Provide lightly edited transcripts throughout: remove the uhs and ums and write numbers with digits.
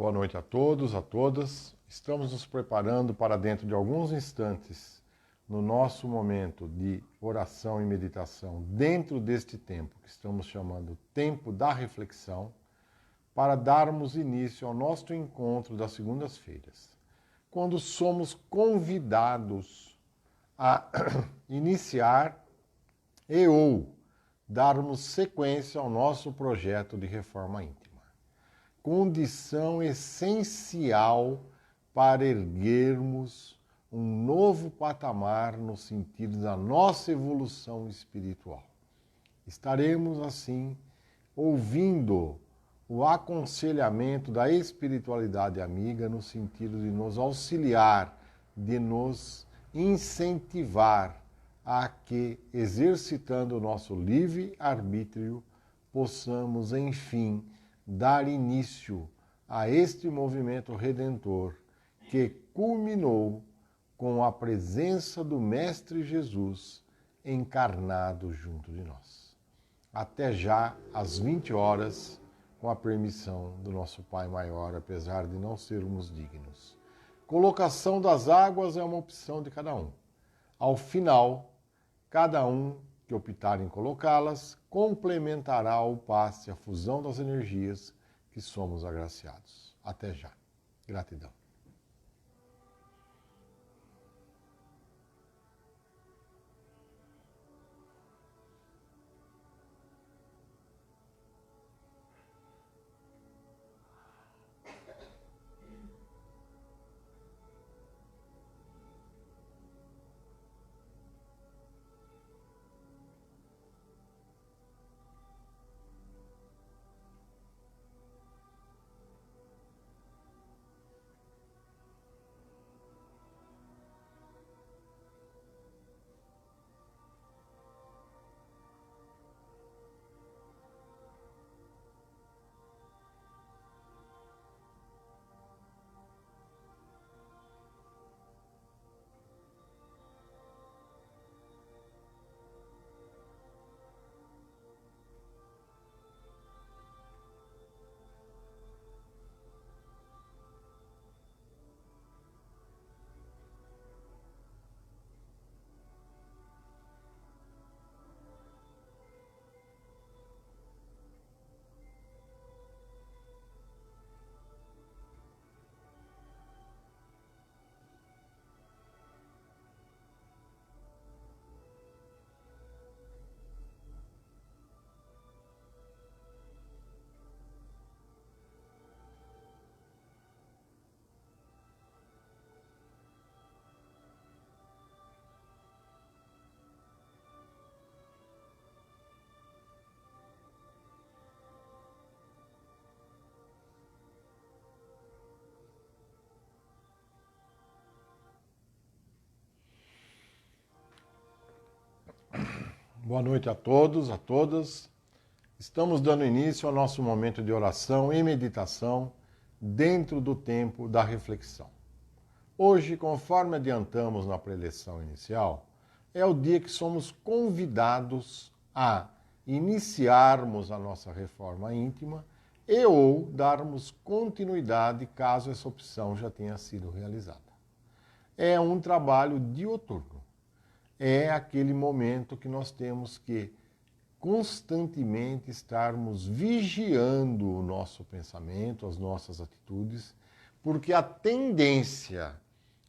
Boa noite a todos, a todas. Estamos nos preparando para dentro de alguns instantes, no nosso momento de oração e meditação, dentro deste tempo que estamos chamando tempo da reflexão, para darmos início ao nosso encontro das segundas-feiras, quando somos convidados a iniciar e ou darmos sequência ao nosso projeto de reforma íntima. Condição essencial para erguermos um novo patamar no sentido da nossa evolução espiritual. Estaremos, assim, ouvindo o aconselhamento da espiritualidade amiga no sentido de nos auxiliar, de nos incentivar a que, exercitando o nosso livre-arbítrio, possamos, enfim, dar início a este movimento redentor que culminou com a presença do Mestre Jesus encarnado junto de nós. Até já, às 20 horas, com a permissão do nosso Pai Maior, apesar de não sermos dignos. Colocação das águas é uma opção de cada um. Ao final, cada um que optar em colocá-las complementará o passe, a fusão das energias que somos agraciados. Até já. Gratidão. Boa noite a todos, a todas. Estamos dando início ao nosso momento de oração e meditação dentro do tempo da reflexão. Hoje, conforme adiantamos na preleção inicial, é o dia que somos convidados a iniciarmos a nossa reforma íntima e ou darmos continuidade caso essa opção já tenha sido realizada. É um trabalho dioturno. É aquele momento que nós temos que constantemente estarmos vigiando o nosso pensamento, as nossas atitudes, porque a tendência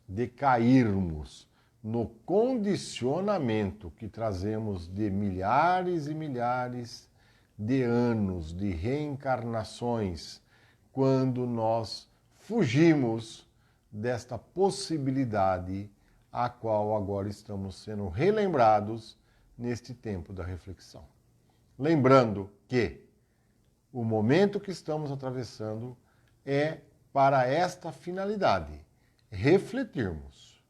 de cairmos no condicionamento que trazemos de milhares e milhares de anos de reencarnações, quando nós fugimos desta possibilidade a qual agora estamos sendo relembrados neste tempo da reflexão. Lembrando que o momento que estamos atravessando é para esta finalidade, refletirmos,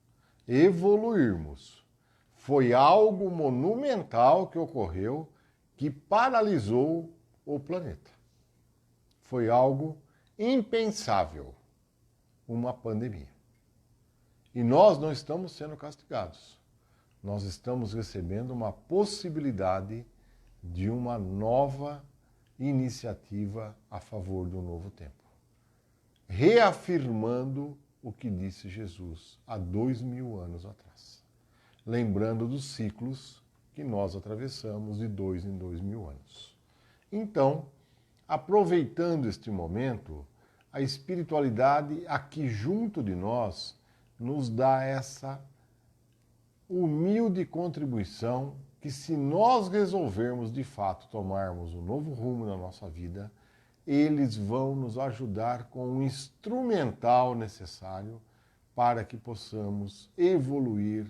evoluirmos. Foi algo monumental que ocorreu que paralisou o planeta. Foi algo impensável, uma pandemia. E nós não estamos sendo castigados. Nós estamos recebendo uma possibilidade de uma nova iniciativa a favor do novo tempo. reafirmando o que disse Jesus há 2000 anos atrás. Lembrando dos ciclos que nós atravessamos de 2 em 2000 anos. Então, aproveitando este momento, a espiritualidade aqui junto de nós nos dá essa humilde contribuição que, se nós resolvermos de fato tomarmos um novo rumo na nossa vida, eles vão nos ajudar com o instrumental necessário para que possamos evoluir,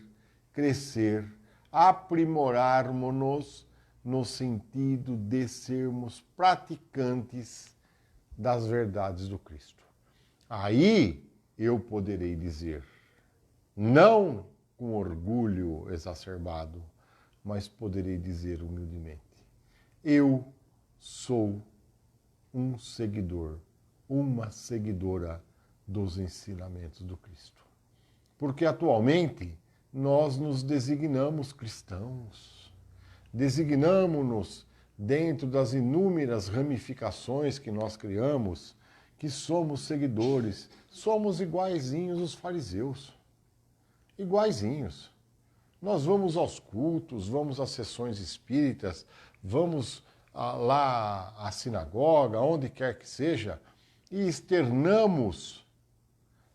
crescer, aprimorarmos-nos no sentido de sermos praticantes das verdades do Cristo. Aí eu poderei dizer, não com orgulho exacerbado, mas poderei dizer humildemente, eu sou um seguidor, uma seguidora dos ensinamentos do Cristo. Porque atualmente nós nos designamos cristãos, designamos-nos dentro das inúmeras ramificações que nós criamos, que somos seguidores, somos iguaizinhos os fariseus, iguaizinhos. Nós vamos aos cultos, vamos às sessões espíritas, vamos lá à sinagoga, onde quer que seja, e externamos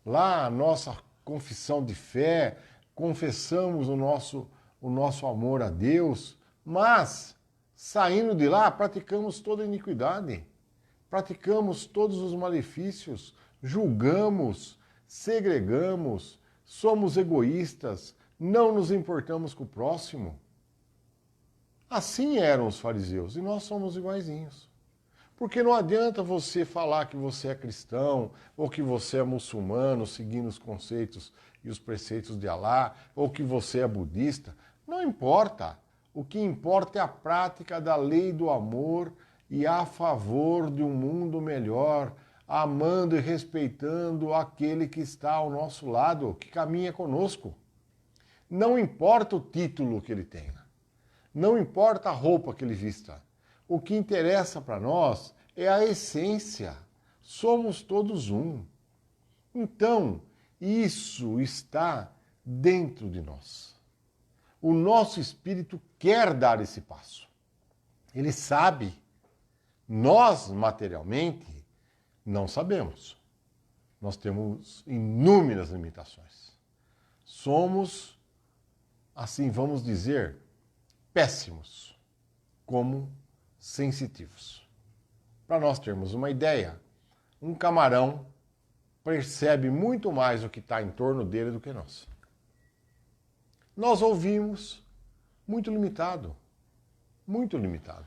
lá a nossa confissão de fé, confessamos o nosso amor a Deus, mas, saindo de lá, praticamos toda a iniquidade, praticamos todos os malefícios, julgamos, segregamos, somos egoístas, não nos importamos com o próximo. Assim eram os fariseus, e nós somos iguaizinhos. Porque não adianta você falar que você é cristão, ou que você é muçulmano, seguindo os conceitos e os preceitos de Alá, ou que você é budista. Não importa. O que importa é a prática da lei do amor e a favor de um mundo melhor, amando e respeitando aquele que está ao nosso lado, que caminha conosco. Não importa o título que ele tenha. Não importa a roupa que ele vista. O que interessa para nós é a essência. Somos todos um. Então, isso está dentro de nós. O nosso espírito quer dar esse passo. Ele sabe. Nós, materialmente, não sabemos. Nós temos inúmeras limitações. Somos, assim vamos dizer, péssimos como sensitivos. Para nós termos uma ideia, um camarão percebe muito mais o que está em torno dele do que nós. Nós ouvimos muito limitado, muito limitado.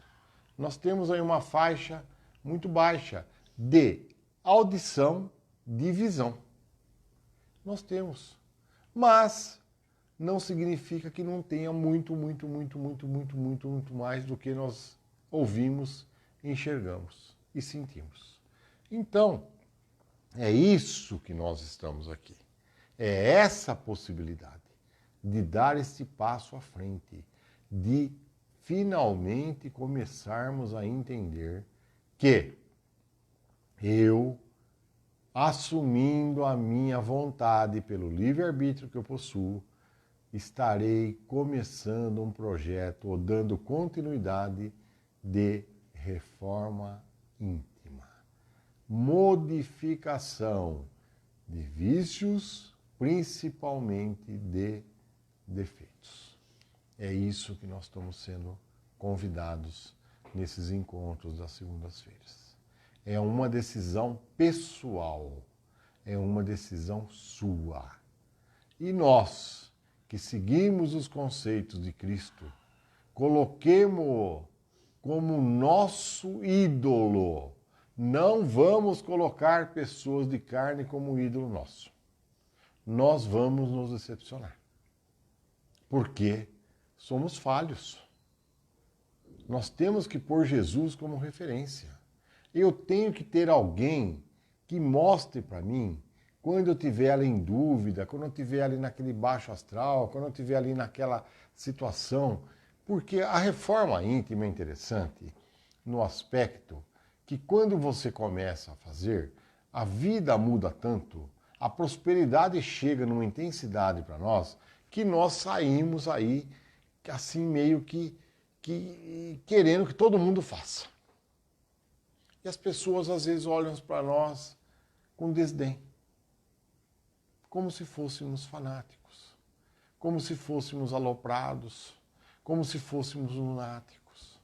Nós temos aí uma faixa muito baixa de audição, de visão. Nós temos. Mas não significa que não tenha muito mais do que nós ouvimos, enxergamos e sentimos. Então, é isso que nós estamos aqui. É essa possibilidade de dar esse passo à frente, de finalmente começarmos a entender que eu, assumindo a minha vontade pelo livre-arbítrio que eu possuo, estarei começando um projeto ou dando continuidade de reforma íntima. Modificação de vícios, principalmente de defeitos. É isso que nós estamos sendo convidados nesses encontros das segundas-feiras. É uma decisão pessoal, é uma decisão sua. E nós, que seguimos os conceitos de Cristo, coloquemo-o como nosso ídolo. Não vamos colocar pessoas de carne como ídolo nosso. Nós vamos nos decepcionar. Porque somos falhos. Nós temos que pôr Jesus como referência. Eu tenho que ter alguém que mostre para mim, quando eu estiver ali em dúvida, quando eu estiver ali naquele baixo astral, quando eu estiver ali naquela situação. Porque a reforma íntima é interessante no aspecto que quando você começa a fazer, A vida muda tanto, a prosperidade chega numa intensidade para nós, que nós saímos aí, assim, meio que querendo que todo mundo faça. E as pessoas às vezes olham para nós com desdém, como se fôssemos fanáticos, como se fôssemos aloprados, como se fôssemos lunáticos.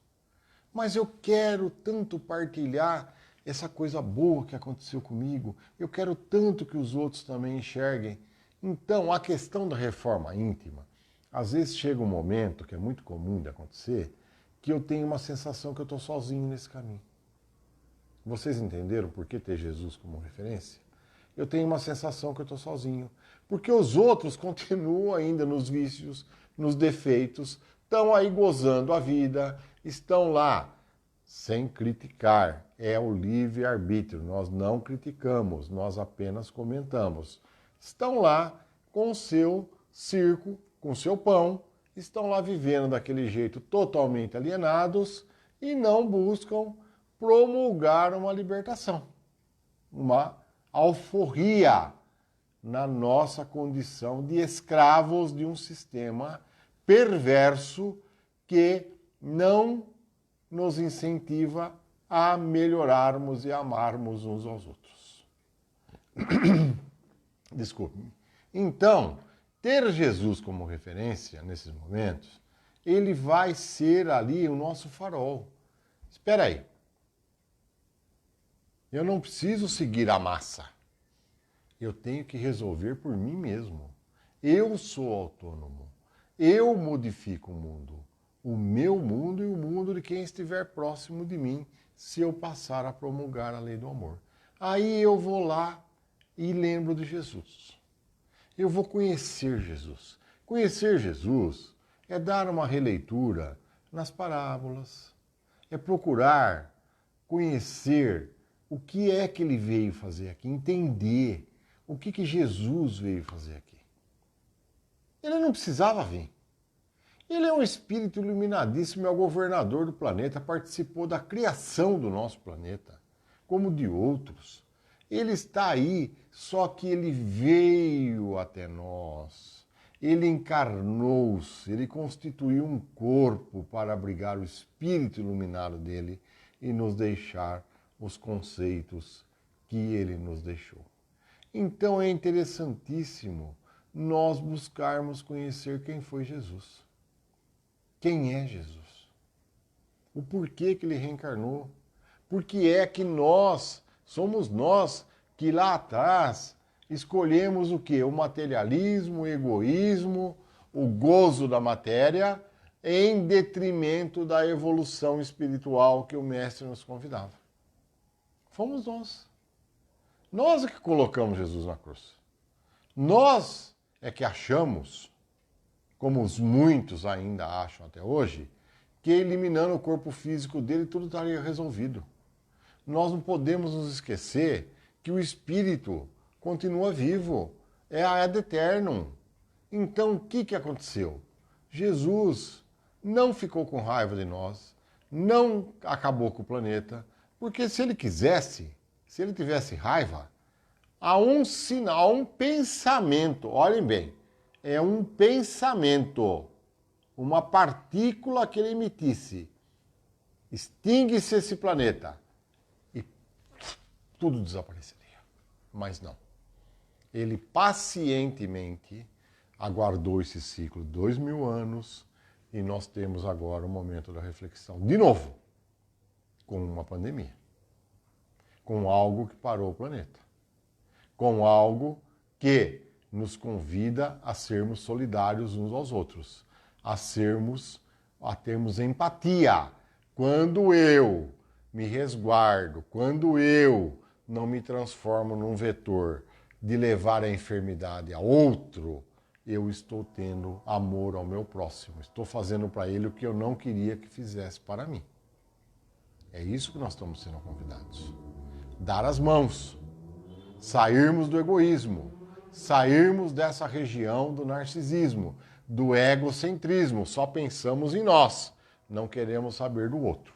Mas eu quero tanto partilhar essa coisa boa que aconteceu comigo, eu quero tanto que os outros também enxerguem. Então, a questão da reforma íntima, às vezes chega um momento, que é muito comum de acontecer, que eu tenho uma sensação que eu estou sozinho nesse caminho. Vocês entenderam por que ter Jesus como referência? Eu tenho uma sensação que eu estou sozinho, porque os outros continuam ainda nos vícios, nos defeitos, estão aí gozando a vida, estão lá sem criticar. É o livre-arbítrio, nós não criticamos, nós apenas comentamos. Estão lá com o seu circo, com o seu pão, estão lá vivendo daquele jeito totalmente alienados e não buscam promulgar uma libertação, uma alforria na nossa condição de escravos de um sistema perverso que não nos incentiva a melhorarmos e amarmos uns aos outros. Desculpe. Então, ter Jesus como referência nesses momentos, ele vai ser ali o nosso farol. Espera aí. Eu não preciso seguir a massa. Eu tenho que resolver por mim mesmo. Eu sou autônomo. Eu modifico o meu mundo e o mundo de quem estiver próximo de mim, se eu passar a promulgar a lei do amor. Aí eu vou lá e lembro de Jesus. Eu vou conhecer Jesus. Conhecer Jesus é dar uma releitura nas parábolas, é procurar conhecer o que é que ele veio fazer aqui, entender o que Jesus veio fazer aqui. Ele não precisava vir. Ele é um espírito iluminadíssimo, é o governador do planeta, participou da criação do nosso planeta, como de outros. Ele está aí, só que ele veio até nós. Ele encarnou-se, ele constituiu um corpo para abrigar o espírito iluminado dele e nos deixar os conceitos que ele nos deixou. Então é interessantíssimo nós buscarmos conhecer quem foi Jesus. Quem é Jesus? O porquê que ele reencarnou? Por que é que somos nós que lá atrás escolhemos o quê? O materialismo, o egoísmo, o gozo da matéria, em detrimento da evolução espiritual que o Mestre nos convidava. Fomos nós. Nós é que colocamos Jesus na cruz. Nós é que achamos, como os muitos ainda acham até hoje, que eliminando o corpo físico dele tudo estaria resolvido. Nós não podemos nos esquecer que o espírito continua vivo, é ad eternum. Então o que aconteceu? Jesus não ficou com raiva de nós, não acabou com o planeta, porque se ele quisesse, se ele tivesse raiva, há um sinal, um pensamento, olhem bem, é um pensamento, uma partícula que ele emitisse. Extingue-se esse planeta e tudo desapareceria. Mas não. Ele pacientemente aguardou esse ciclo de 2000 anos e nós temos agora o momento da reflexão. De novo, com uma pandemia. Com algo que parou o planeta. Com algo que nos convida a sermos solidários uns aos outros, a termos empatia. Quando eu me resguardo, quando eu não me transformo num vetor de levar a enfermidade a outro, eu estou tendo amor ao meu próximo. Estou fazendo para ele o que eu não queria que fizesse para mim. É isso que nós estamos sendo convidados. Dar as mãos. Sairmos do egoísmo. Sairmos dessa região do narcisismo, do egocentrismo. Só pensamos em nós. Não queremos saber do outro.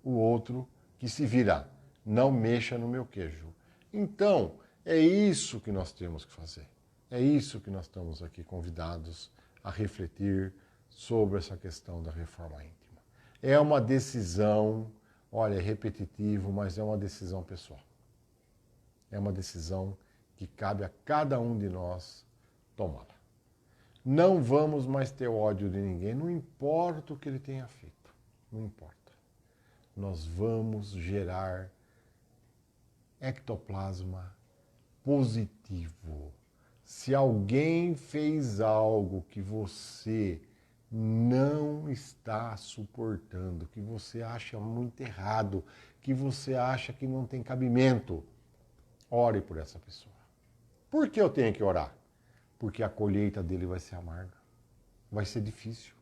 O outro que se vira. Não mexa no meu queijo. Então, é isso que nós temos que fazer. É isso que nós estamos aqui convidados a refletir sobre essa questão da reforma íntima. É uma decisão, olha, é repetitivo, mas é uma decisão pessoal. É uma decisão que cabe a cada um de nós tomá-la. Não vamos mais ter ódio de ninguém, não importa o que ele tenha feito, não importa. Nós vamos gerar ectoplasma positivo. Se alguém fez algo que você não está suportando, que você acha muito errado, que você acha que não tem cabimento, ore por essa pessoa. Por que eu tenho que orar? Porque a colheita dele vai ser amarga, vai ser difícil.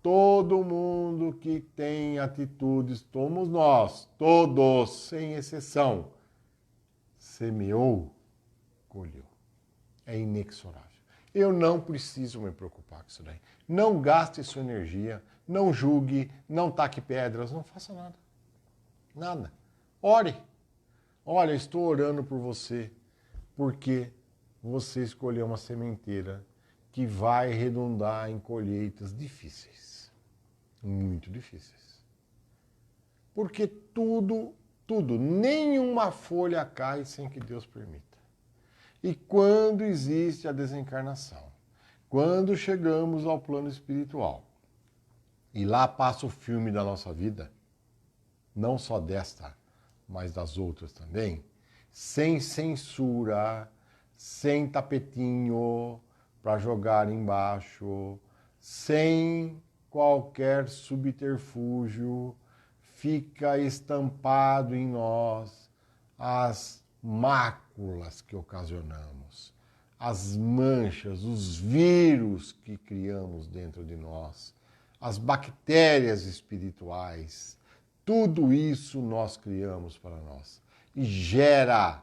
Todo mundo que tem atitudes, somos nós, todos, sem exceção, semeou, colheu. É inexorável. Eu não preciso me preocupar com isso daí. Não gaste sua energia, não julgue, não taque pedras, não faça nada. Nada. Ore. Olha, estou orando por você, porque você escolheu uma sementeira que vai redundar em colheitas difíceis. Muito difíceis. Porque tudo, nenhuma folha cai sem que Deus permita. E quando existe a desencarnação, quando chegamos ao plano espiritual, e lá passa o filme da nossa vida, não só desta, mas das outras também, sem censura, sem tapetinho para jogar embaixo, sem qualquer subterfúgio, fica estampado em nós as máculas que ocasionamos, as manchas, os vírus que criamos dentro de nós, as bactérias espirituais, tudo isso nós criamos para nós. E gera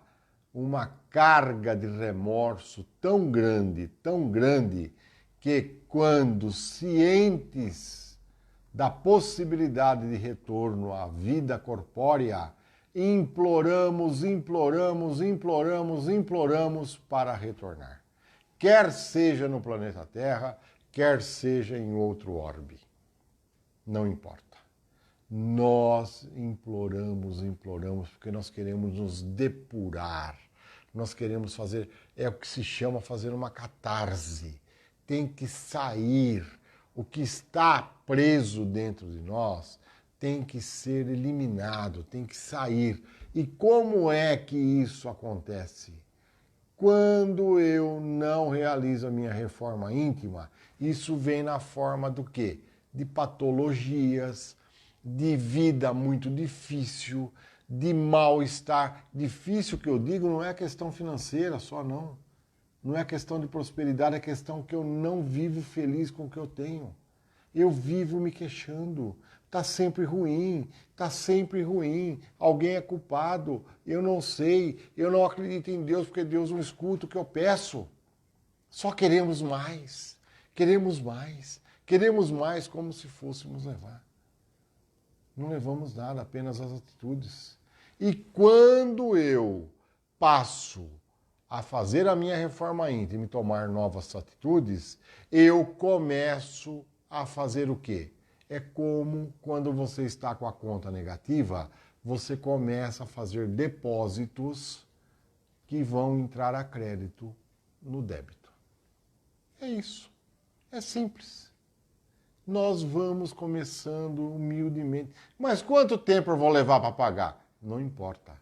uma carga de remorso tão grande, que quando cientes da possibilidade de retorno à vida corpórea, imploramos para retornar. Quer seja no planeta Terra, quer seja em outro orbe. Não importa. Nós imploramos, porque nós queremos nos depurar. Nós queremos fazer, é o que se chama fazer uma catarse. Tem que sair. O que está preso dentro de nós tem que ser eliminado, tem que sair. E como é que isso acontece? Quando eu não realizo a minha reforma íntima, isso vem na forma do quê? De patologias, de vida muito difícil, de mal-estar. Difícil que eu digo não é questão financeira só, não. Não é questão de prosperidade, é questão que eu não vivo feliz com o que eu tenho. Eu vivo me queixando. Está sempre ruim, está sempre ruim. Alguém é culpado, eu não sei, eu não acredito em Deus porque Deus não escuta o que eu peço. Só queremos mais, queremos mais como se fôssemos levar. Não levamos nada, apenas as atitudes. E quando eu passo a fazer a minha reforma íntima e tomar novas atitudes, eu começo a fazer o quê? É como quando você está com a conta negativa, você começa a fazer depósitos que vão entrar a crédito no débito. É isso. É simples. Nós vamos começando humildemente. Mas quanto tempo eu vou levar para pagar? Não importa.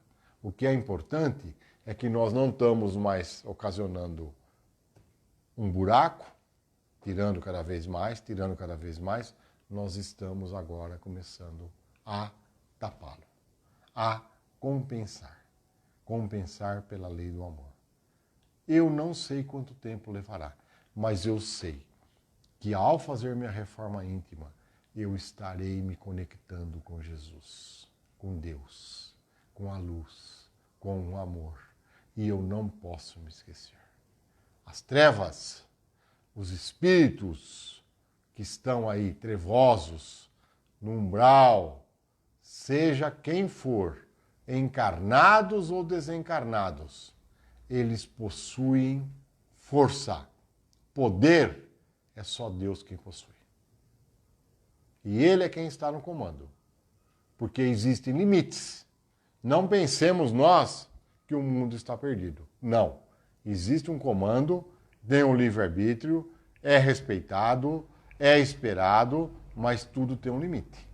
O que é importante é que nós não estamos mais ocasionando um buraco, tirando cada vez mais, nós estamos agora começando a tapá-lo, a compensar pela lei do amor. Eu não sei quanto tempo levará, mas eu sei que ao fazer minha reforma íntima, eu estarei me conectando com Jesus, com Deus, com a luz, com o amor. E eu não posso me esquecer. As trevas, os espíritos que estão aí trevosos, no umbral, seja quem for, encarnados ou desencarnados, eles possuem força. Poder é só Deus quem possui. E Ele é quem está no comando. Porque existem limites. Não pensemos nós que o mundo está perdido. Não. Existe um comando, tem um livre-arbítrio, é respeitado, é esperado, mas tudo tem um limite.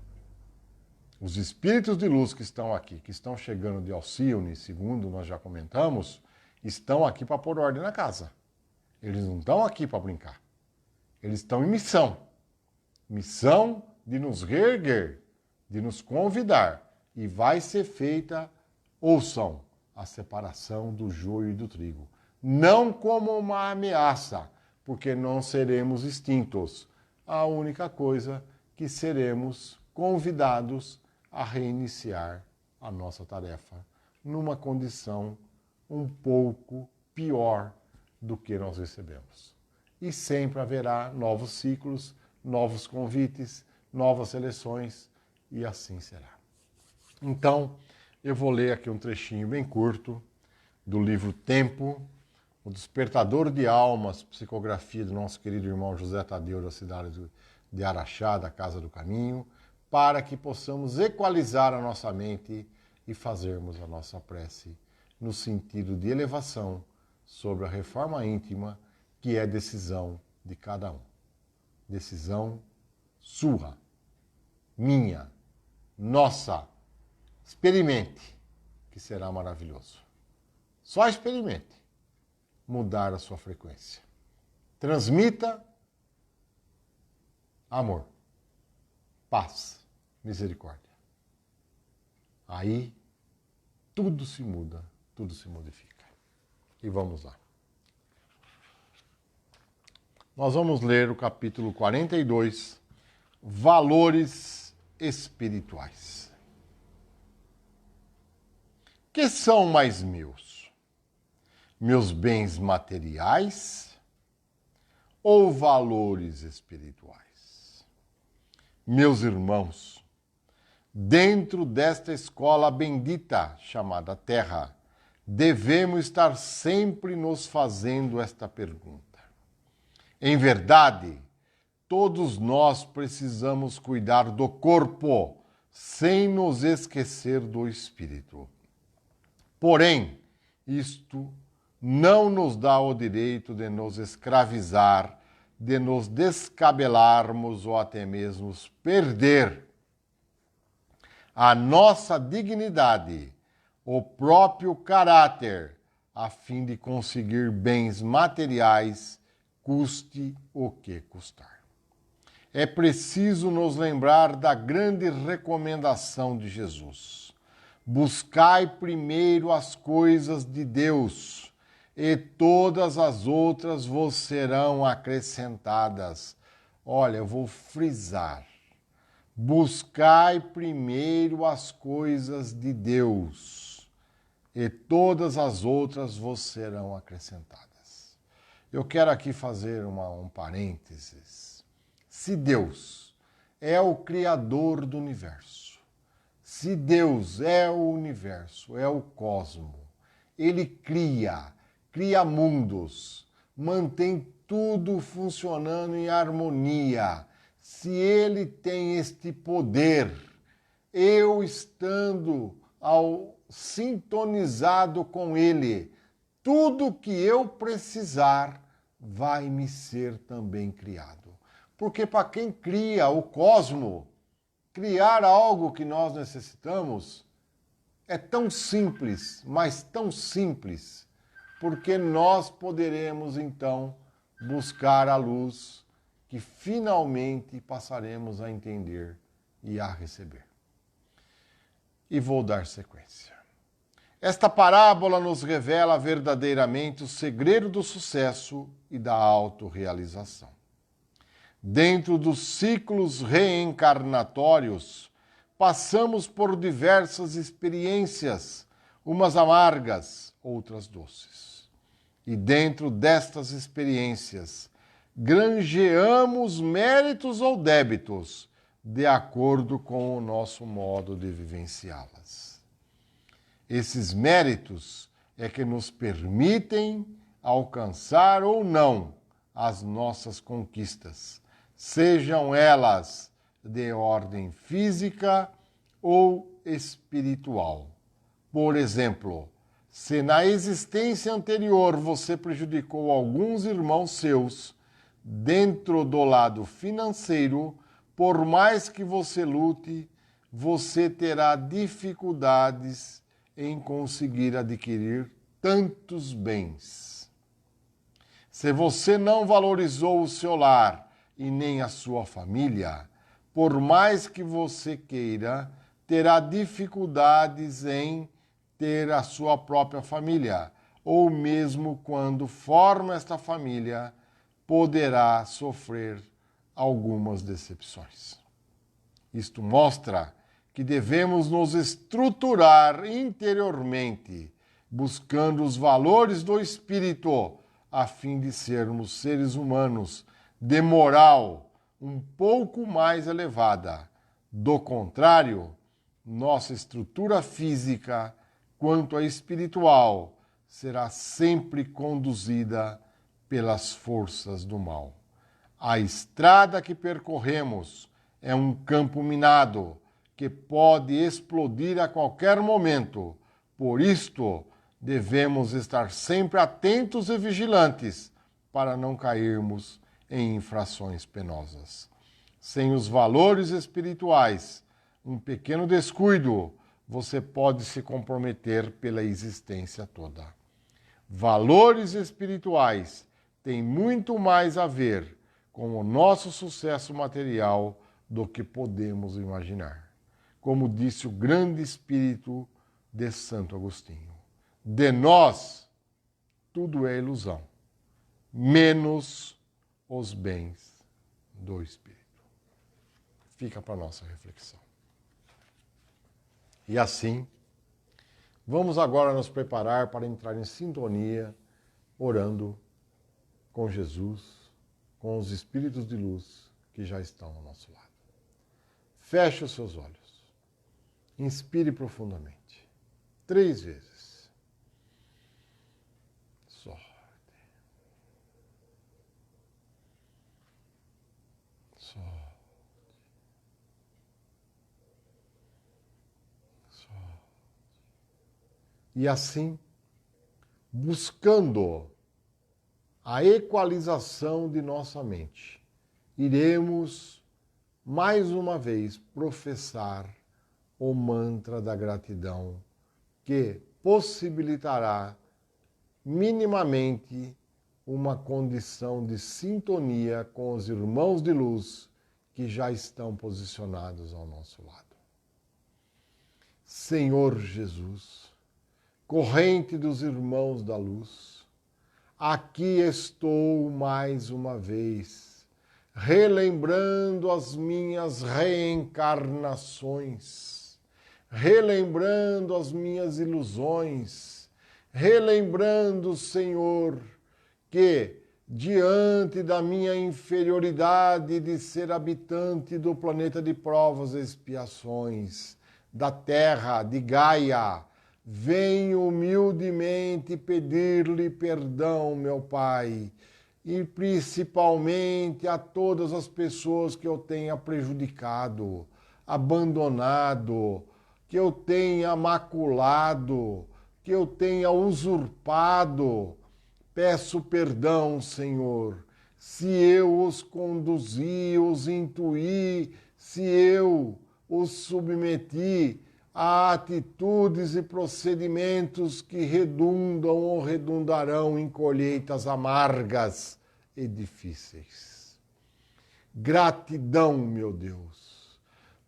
Os espíritos de luz que estão aqui, que estão chegando de Alcione, segundo nós já comentamos, estão aqui para pôr ordem na casa. Eles não estão aqui para brincar. Eles estão em missão. Missão de nos reerguer, de nos convidar. E vai ser feita, ouçam, a separação do joio e do trigo. Não como uma ameaça, porque não seremos extintos. A única coisa que seremos convidados a reiniciar a nossa tarefa numa condição um pouco pior do que nós recebemos. E sempre haverá novos ciclos, novos convites, novas seleções, e assim será. Então, eu vou ler aqui um trechinho bem curto do livro Tempo, O Despertador de Almas, psicografia do nosso querido irmão José Tadeu, da cidade de Araxá, da Casa do Caminho, para que possamos equalizar a nossa mente e fazermos a nossa prece no sentido de elevação sobre a reforma íntima, que é decisão de cada um. Decisão sua, minha, nossa. Experimente, que será maravilhoso. Só experimente mudar a sua frequência. Transmita amor, paz, misericórdia. Aí tudo se muda, tudo se modifica. E vamos lá. Nós vamos ler o capítulo 42, Valores Espirituais. Que são mais meus? Meus bens materiais ou valores espirituais? Meus irmãos, dentro desta escola bendita chamada Terra, devemos estar sempre nos fazendo esta pergunta. Em verdade, todos nós precisamos cuidar do corpo, sem nos esquecer do espírito. Porém, isto não nos dá o direito de nos escravizar, de nos descabelarmos ou até mesmo perder a nossa dignidade, o próprio caráter, a fim de conseguir bens materiais, custe o que custar. É preciso nos lembrar da grande recomendação de Jesus. Buscai primeiro as coisas de Deus, e todas as outras vos serão acrescentadas. Olha, eu vou frisar. Buscai primeiro as coisas de Deus, e todas as outras vos serão acrescentadas. Eu quero aqui fazer um parênteses. Se Deus é o Criador do universo, se Deus é o universo, é o cosmo, Ele cria mundos, mantém tudo funcionando em harmonia. Se Ele tem este poder, eu estando sintonizado com Ele, tudo que eu precisar vai me ser também criado. Porque para quem cria o cosmo, criar algo que nós necessitamos é tão simples, mas tão simples, porque nós poderemos então buscar a luz que finalmente passaremos a entender e a receber. E vou dar sequência. Esta parábola nos revela verdadeiramente o segredo do sucesso e da autorrealização. Dentro dos ciclos reencarnatórios, passamos por diversas experiências, umas amargas, outras doces. E dentro destas experiências, granjeamos méritos ou débitos, de acordo com o nosso modo de vivenciá-las. Esses méritos é que nos permitem alcançar ou não as nossas conquistas, sejam elas de ordem física ou espiritual. Por exemplo, se na existência anterior você prejudicou alguns irmãos seus dentro do lado financeiro, por mais que você lute, você terá dificuldades em conseguir adquirir tantos bens. Se você não valorizou o seu lar e nem a sua família, por mais que você queira, terá dificuldades em ter a sua própria família, ou mesmo quando forma esta família, poderá sofrer algumas decepções. Isto mostra que devemos nos estruturar interiormente, buscando os valores do espírito, a fim de sermos seres humanos de moral um pouco mais elevada. Do contrário, nossa estrutura física, quanto a espiritual, será sempre conduzida pelas forças do mal. A estrada que percorremos é um campo minado que pode explodir a qualquer momento. Por isto, devemos estar sempre atentos e vigilantes para não cairmos em infrações penosas. Sem os valores espirituais, um pequeno descuido, você pode se comprometer pela existência toda. Valores espirituais têm muito mais a ver com o nosso sucesso material do que podemos imaginar. Como disse o grande espírito de Santo Agostinho, de nós tudo é ilusão, menos os bens do espírito. Fica para a nossa reflexão. E assim, vamos agora nos preparar para entrar em sintonia, orando com Jesus, com os espíritos de luz que já estão ao nosso lado. Feche os seus olhos. Inspire profundamente. 3 vezes. Solte. Solte. Solte. E assim, buscando a equalização de nossa mente, iremos mais uma vez professar o mantra da gratidão, que possibilitará minimamente uma condição de sintonia com os irmãos de luz que já estão posicionados ao nosso lado. Senhor Jesus, corrente dos irmãos da luz, aqui estou mais uma vez, relembrando as minhas reencarnações, relembrando as minhas ilusões, relembrando, Senhor, que diante da minha inferioridade de ser habitante do planeta de provas e expiações, da terra de Gaia, venho humildemente pedir-lhe perdão, meu Pai, e principalmente a todas as pessoas que eu tenha prejudicado, abandonado, que eu tenha maculado, que eu tenha usurpado. Peço perdão, Senhor, se eu os conduzi, os intuí, se eu os submeti a atitudes e procedimentos que redundam ou redundarão em colheitas amargas e difíceis. Gratidão, meu Deus,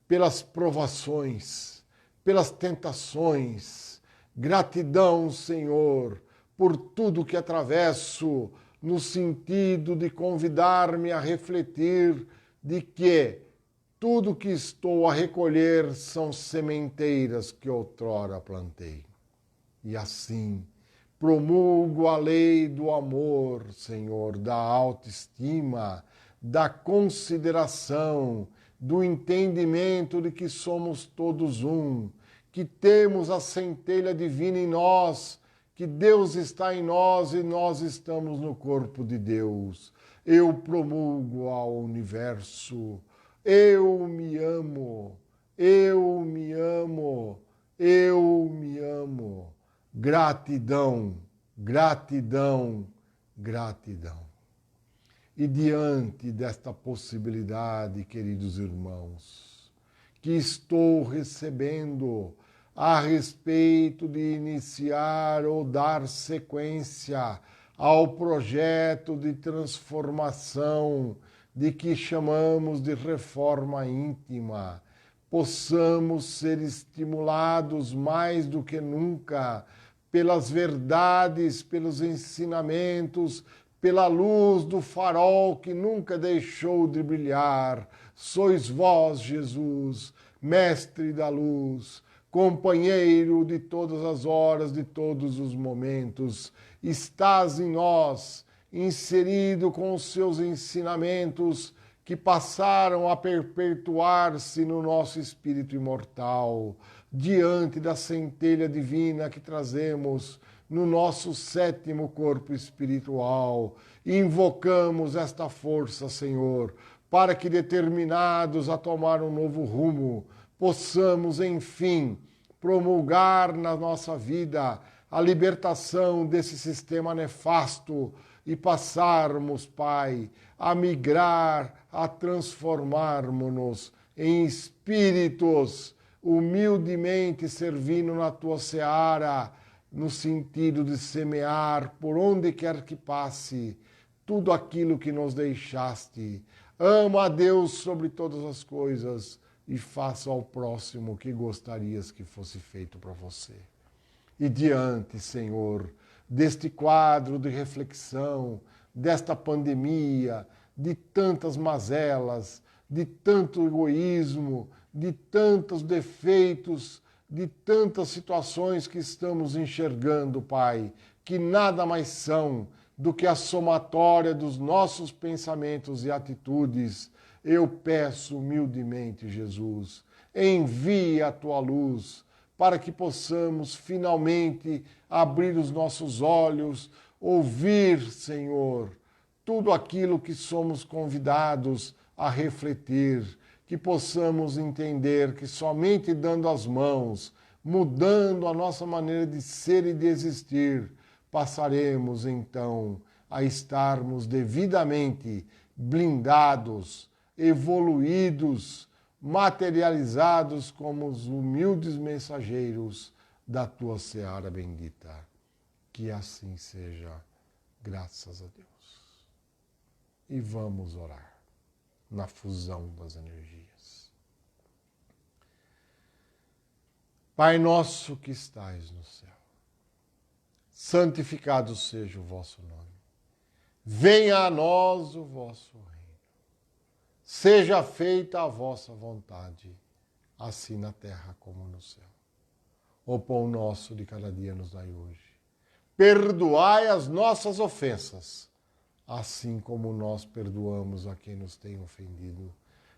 pelas provações, pelas tentações. Gratidão, Senhor, por tudo que atravesso, no sentido de convidar-me a refletir de que tudo que estou a recolher são sementeiras que outrora plantei. E assim, promulgo a lei do amor, Senhor, da autoestima, da consideração, do entendimento de que somos todos um, que temos a centelha divina em nós, que Deus está em nós e nós estamos no corpo de Deus. Eu promulgo ao universo, eu me amo, eu me amo, eu me amo. Gratidão, gratidão, gratidão. E diante desta possibilidade, queridos irmãos, que estou recebendo a respeito de iniciar ou dar sequência ao projeto de transformação de que chamamos de reforma íntima, possamos ser estimulados mais do que nunca pelas verdades, pelos ensinamentos, pela luz do farol que nunca deixou de brilhar. Sois vós, Jesus, mestre da luz, companheiro de todas as horas, de todos os momentos. Estás em nós, inserido com os seus ensinamentos que passaram a perpetuar-se no nosso espírito imortal, diante da centelha divina que trazemos no nosso sétimo corpo espiritual. Invocamos esta força, Senhor, para que, determinados a tomar um novo rumo, possamos, enfim, promulgar na nossa vida a libertação desse sistema nefasto e passarmos, Pai, a migrar, a transformarmos-nos em espíritos humildemente servindo na Tua seara, no sentido de semear por onde quer que passe tudo aquilo que nos deixaste. Ama a Deus sobre todas as coisas e faça ao próximo o que gostarias que fosse feito para você. E diante, Senhor, deste quadro de reflexão, desta pandemia, de tantas mazelas, de tanto egoísmo, de tantos defeitos, de tantas situações que estamos enxergando, Pai, que nada mais são do que a somatória dos nossos pensamentos e atitudes. Eu peço humildemente, Jesus, envie a Tua luz para que possamos finalmente abrir os nossos olhos, ouvir, Senhor, tudo aquilo que somos convidados a refletir, que possamos entender que somente dando as mãos, mudando a nossa maneira de ser e de existir, passaremos então a estarmos devidamente blindados, evoluídos, materializados como os humildes mensageiros da Tua seara bendita. Que assim seja, graças a Deus. E vamos orar na fusão das energias. Pai nosso que estais no céu, santificado seja o vosso nome. Venha a nós o vosso reino. Seja feita a vossa vontade, assim na terra como no céu. O pão nosso de cada dia nos dai hoje. Perdoai as nossas ofensas, assim como nós perdoamos a quem nos tem ofendido.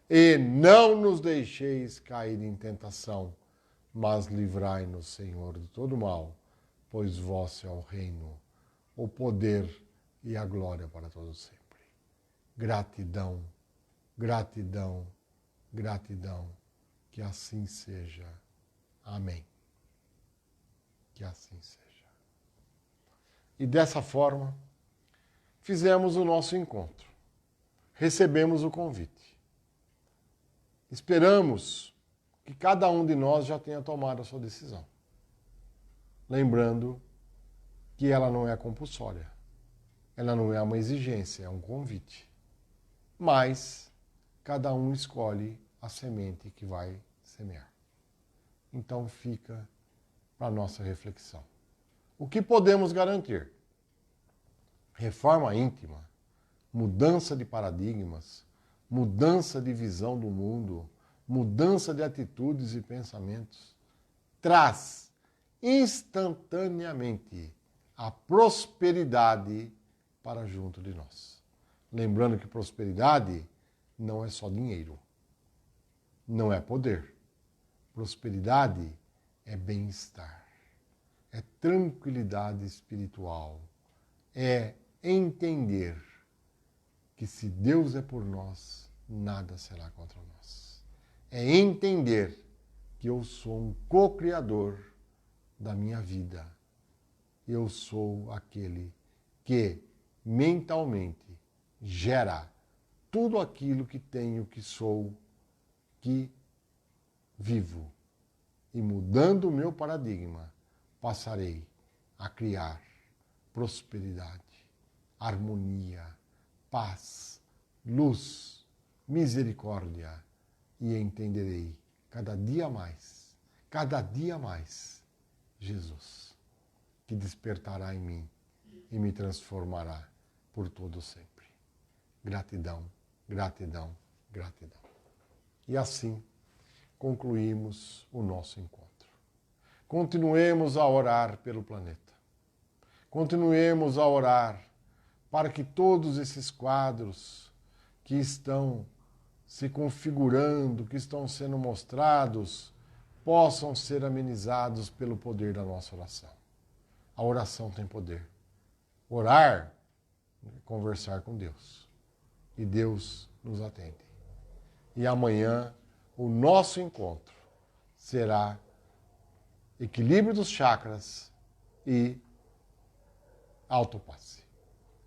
E não nos deixeis cair em tentação, mas livrai-nos, Senhor, de todo mal, pois vosso é o reino, o poder e a glória para todos sempre. Gratidão, gratidão, gratidão. Que assim seja. Amém. Que assim seja. E dessa forma, fizemos o nosso encontro. Recebemos o convite. Esperamos que cada um de nós já tenha tomado a sua decisão. Lembrando que ela não é compulsória. Ela não é uma exigência, é um convite. Mas cada um escolhe a semente que vai semear. Então fica para a nossa reflexão. O que podemos garantir? Reforma íntima, mudança de paradigmas, mudança de visão do mundo, mudança de atitudes e pensamentos, traz instantaneamente a prosperidade para junto de nós. Lembrando que prosperidade não é só dinheiro, não é poder. Prosperidade é bem-estar, é tranquilidade espiritual, é entender que se Deus é por nós, nada será contra nós. É entender que eu sou um co-criador da minha vida. Eu sou aquele que mentalmente gera tudo aquilo que tenho, que sou, que vivo. E mudando o meu paradigma, passarei a criar prosperidade, harmonia, paz, luz, misericórdia, e entenderei cada dia mais, Jesus, que despertará em mim e me transformará por todo sempre. Gratidão, gratidão, gratidão. E assim concluímos o nosso encontro. Continuemos a orar pelo planeta. Continuemos a orar para que todos esses quadros que estão se configurando, que estão sendo mostrados, possam ser amenizados pelo poder da nossa oração. A oração tem poder. Orar é conversar com Deus. E Deus nos atende. E amanhã o nosso encontro será equilíbrio dos chakras e autopasse.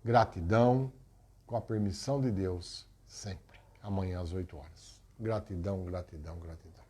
Gratidão, com a permissão de Deus, sempre. Amanhã às 8 horas. Gratidão, gratidão, gratidão.